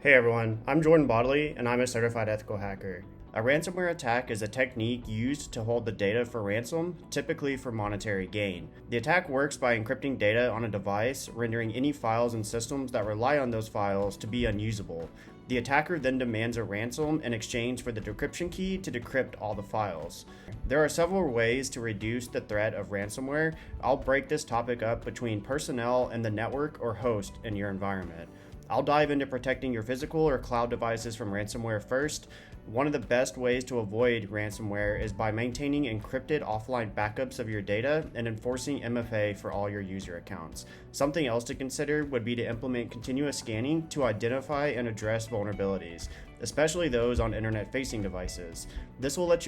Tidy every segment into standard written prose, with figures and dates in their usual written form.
Hey everyone, I'm Jordan Bodily and I'm a certified ethical hacker. A ransomware attack is a technique used to hold the data for ransom, typically for monetary gain. The attack works by encrypting data on a device, rendering any files and systems that rely on those files to be unusable. The attacker then demands a ransom in exchange for the decryption key to decrypt all the files. There are several ways to reduce the threat of ransomware. I'll break this topic up between personnel and the network or host in your environment. I'll dive into protecting your physical or cloud devices from ransomware first. One of the best ways to avoid ransomware is by maintaining encrypted offline backups of your data and enforcing MFA for all your user accounts. Something else to consider would be to implement continuous scanning to identify and address vulnerabilities, especially those on internet-facing devices. This will limit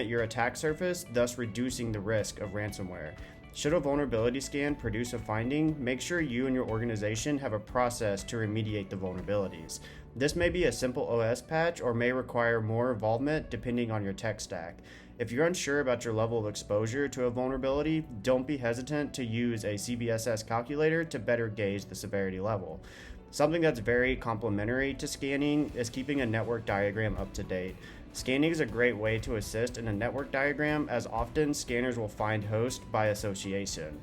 your attack surface, thus reducing the risk of ransomware. Should a vulnerability scan produce a finding, make sure you and your organization have a process to remediate the vulnerabilities. This may be a simple OS patch or may require more involvement depending on your tech stack. If you're unsure about your level of exposure to a vulnerability, don't be hesitant to use a CBSS calculator to better gauge the severity level. Something that's very complementary to scanning is keeping a network diagram up to date. Scanning is a great way to assist in a network diagram, as often scanners will find host by association.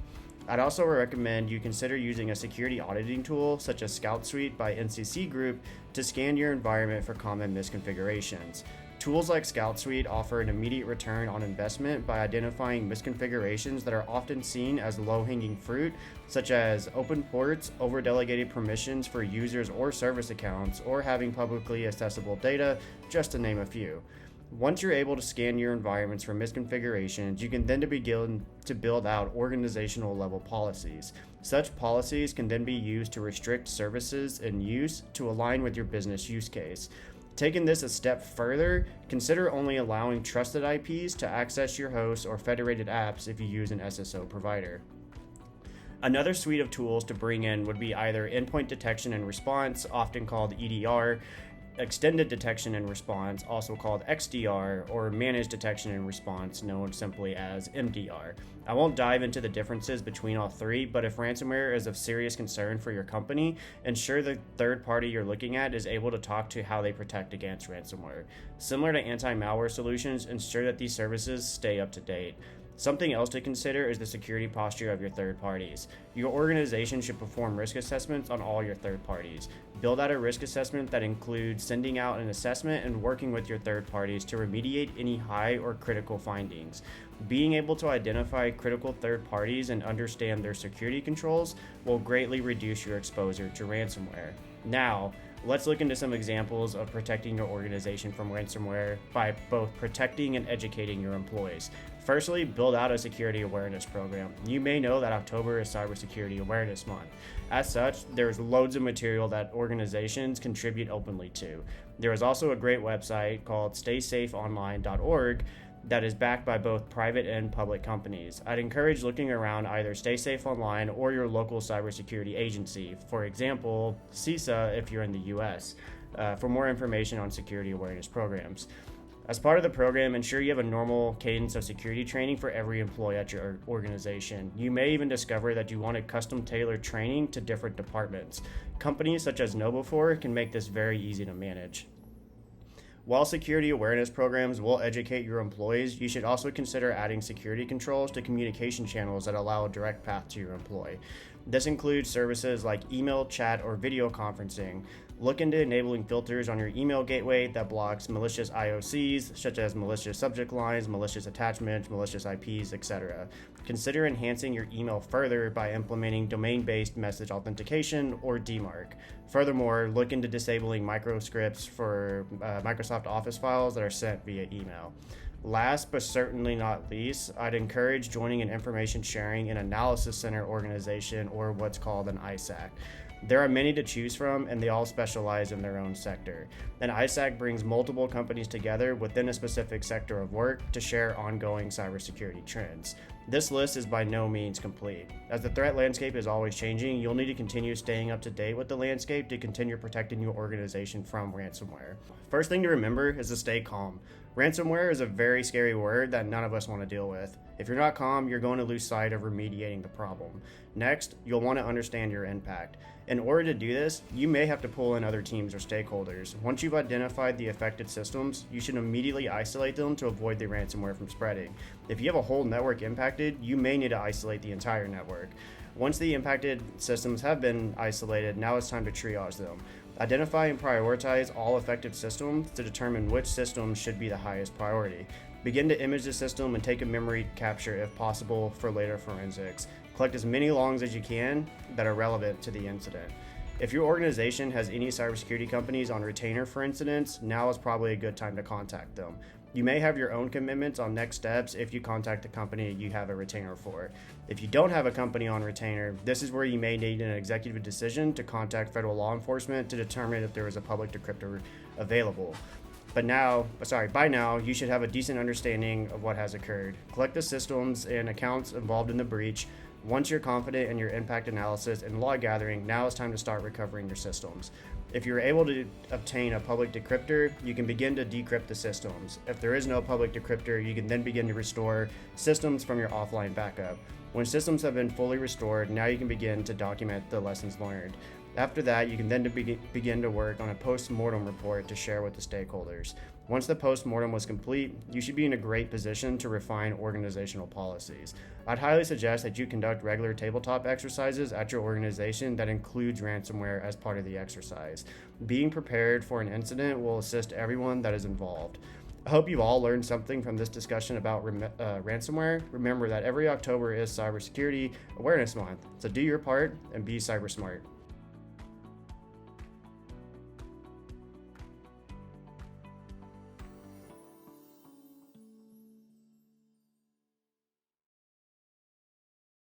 I'd also recommend you consider using a security auditing tool such as Scout Suite by NCC Group to scan your environment for common misconfigurations. Tools like Scout Suite offer an immediate return on investment by identifying misconfigurations that are often seen as low-hanging fruit, such as open ports, over-delegated permissions for users or service accounts, or having publicly accessible data, just to name a few. Once you're able to scan your environments for misconfigurations, you can then begin to build out organizational level policies. Such policies can then be used to restrict services in use to align with your business use case. Taking this a step further, consider only allowing trusted IPs to access your hosts or federated apps if you use an SSO provider. Another suite of tools to bring in would be either endpoint detection and response, often called EDR, extended detection and response, also called XDR, or managed detection and response, known simply as MDR. I won't dive into the differences between all three, but if ransomware is of serious concern for your company, ensure the third party you're looking at is able to talk to how they protect against ransomware. Similar to anti-malware solutions, ensure that these services stay up to date. Something else to consider is the security posture of your third parties. Your organization should perform risk assessments on all your third parties. Build out a risk assessment that includes sending out an assessment and working with your third parties to remediate any high or critical findings. Being able to identify critical third parties and understand their security controls will greatly reduce your exposure to ransomware. Now, let's look into some examples of protecting your organization from ransomware by both protecting and educating your employees. Firstly, build out a security awareness program. You may know that October is Cybersecurity Awareness Month. As such, there's loads of material that organizations contribute openly to. There is also a great website called staysafeonline.org that is backed by both private and public companies. I'd encourage looking around either Stay Safe Online or your local cybersecurity agency, for example, CISA if you're in the US, for more information on security awareness programs. As part of the program, ensure you have a normal cadence of security training for every employee at your organization. You may even discover that you want a custom-tailored training to different departments. Companies such as KnowBe4 can make this very easy to manage. While security awareness programs will educate your employees, you should also consider adding security controls to communication channels that allow a direct path to your employee. This includes services like email, chat, or video conferencing. Look into enabling filters on your email gateway that blocks malicious IOCs, such as malicious subject lines, malicious attachments, malicious IPs, etc. Consider enhancing your email further by implementing domain-based message authentication or DMARC. Furthermore, look into disabling microscripts for Microsoft Office files that are sent via email. Last but certainly not least, I'd encourage joining an information sharing and analysis center organization, or what's called an ISAC. There are many to choose from, and they all specialize in their own sector. An ISAC brings multiple companies together within a specific sector of work to share ongoing cybersecurity trends. This list is by no means complete. As the threat landscape is always changing, you'll need to continue staying up to date with the landscape to continue protecting your organization from ransomware. First thing to remember is to stay calm. Ransomware is a very scary word that none of us want to deal with. If you're not calm, you're going to lose sight of remediating the problem. Next, you'll want to understand your impact. In order to do this, you may have to pull in other teams or stakeholders. Once you've identified the affected systems, you should immediately isolate them to avoid the ransomware from spreading. If you have a whole network impacted, you may need to isolate the entire network. Once the impacted systems have been isolated, now it's time to triage them. Identify and prioritize all affected systems to determine which systems should be the highest priority. Begin to image the system and take a memory capture if possible for later forensics. Collect as many logs as you can that are relevant to the incident. If your organization has any cybersecurity companies on retainer for incidents, now is probably a good time to contact them. You may have your own commitments on next steps if you contact the company you have a retainer for. If you don't have a company on retainer, this is where you may need an executive decision to contact federal law enforcement to determine if there is a public decryptor available. By now, you should have a decent understanding of what has occurred. Collect the systems and accounts involved in the breach. Once you're confident in your impact analysis and log gathering, now it's time to start recovering your systems. If you're able to obtain a public decryptor, you can begin to decrypt the systems. If there is no public decryptor, you can then begin to restore systems from your offline backup. When systems have been fully restored, now you can begin to document the lessons learned. After that, you can then begin to work on a post-mortem report to share with the stakeholders. Once the post-mortem was complete, you should be in a great position to refine organizational policies. I'd highly suggest that you conduct regular tabletop exercises at your organization that includes ransomware as part of the exercise. Being prepared for an incident will assist everyone that is involved. I hope you've all learned something from this discussion about ransomware. Remember that every October is Cybersecurity Awareness Month, so do your part and be cyber smart.